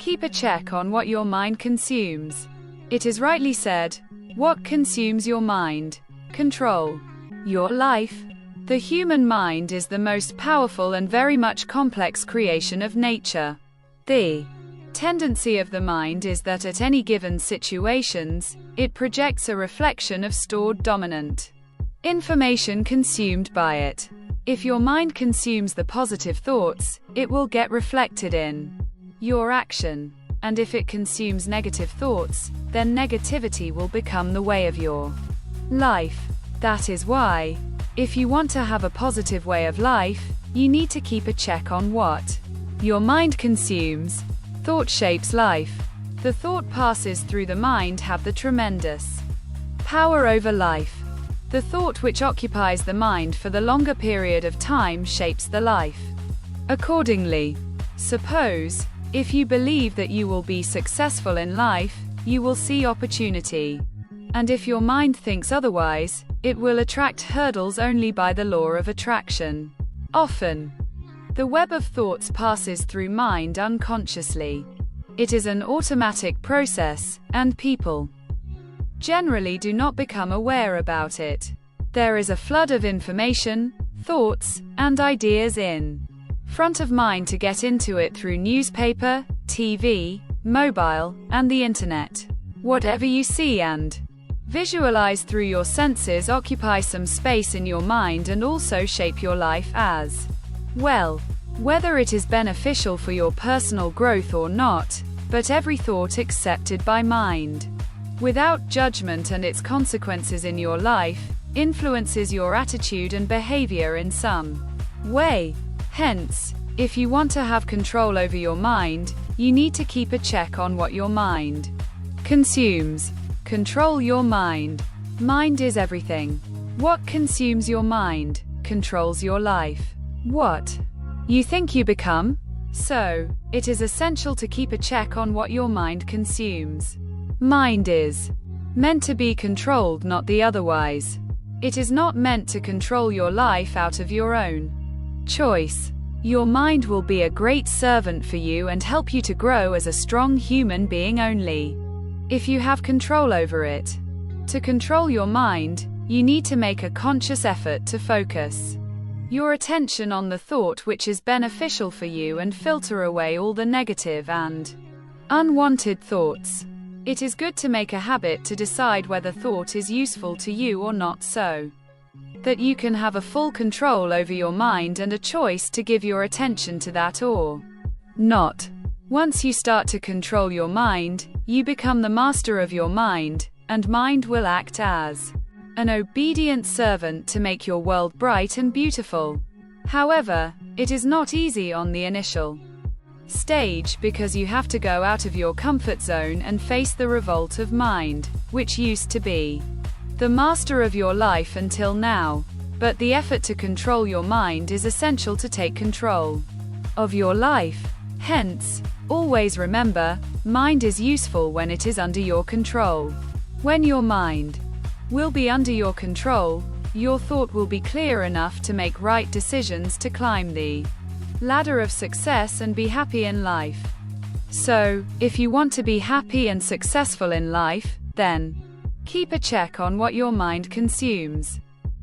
Keep a check on what your mind consumes. It is rightly said, what consumes your mind? Control your life. The human mind is the most powerful and very much complex creation of nature. The tendency of the mind is that at any given situations, it projects a reflection of stored dominant information consumed by it. If your mind consumes the positive thoughts, it will get reflected in your action. And if it consumes negative thoughts, then negativity will become the way of your life. That is why, if you want to have a positive way of life, you need to keep a check on what your mind consumes. Thought shapes life. The thought passes through the mind have the tremendous power over life. The thought which occupies the mind for the longer period of time shapes the life. Accordingly, suppose, if you believe that you will be successful in life, you will see opportunity. And if your mind thinks otherwise, it will attract hurdles only by the law of attraction. Often, the web of thoughts passes through mind unconsciously. It is an automatic process, and people generally do not become aware about it. There is a flood of information, thoughts, and ideas in front of mind to get into it through newspaper, TV, mobile, and the internet. Whatever you see and visualize through your senses occupy some space in your mind and also shape your life as well. Whether it is beneficial for your personal growth or not, but every thought accepted by mind, without judgment and its consequences in your life, influences your attitude and behavior in some way. Hence, if you want to have control over your mind, you need to keep a check on what your mind consumes. Control your mind. Mind is everything. What consumes your mind controls your life. What you think you become. So, it is essential to keep a check on what your mind consumes. Mind is meant to be controlled, not the otherwise. It is not meant to control your life out of your own choice. Your mind will be a great servant for you and help you to grow as a strong human being only if you have control over it. To control your mind, you need to make a conscious effort to focus your attention on the thought which is beneficial for you and filter away all the negative and unwanted thoughts. It is good to make a habit to decide whether thought is useful to you or not, so that you can have a full control over your mind and a choice to give your attention to that or not. Once you start to control your mind, you become the master of your mind, and mind will act as an obedient servant to make your world bright and beautiful. However, it is not easy on the initial stage because you have to go out of your comfort zone and face the revolt of mind, which used to be the master of your life until now. But the effort to control your mind is essential to take control of your life. Hence, always remember, mind is useful when it is under your control. When your mind will be under your control, your thought will be clear enough to make right decisions to climb the ladder of success and be happy in life. So, if you want to be happy and successful in life, then keep a check on what your mind consumes.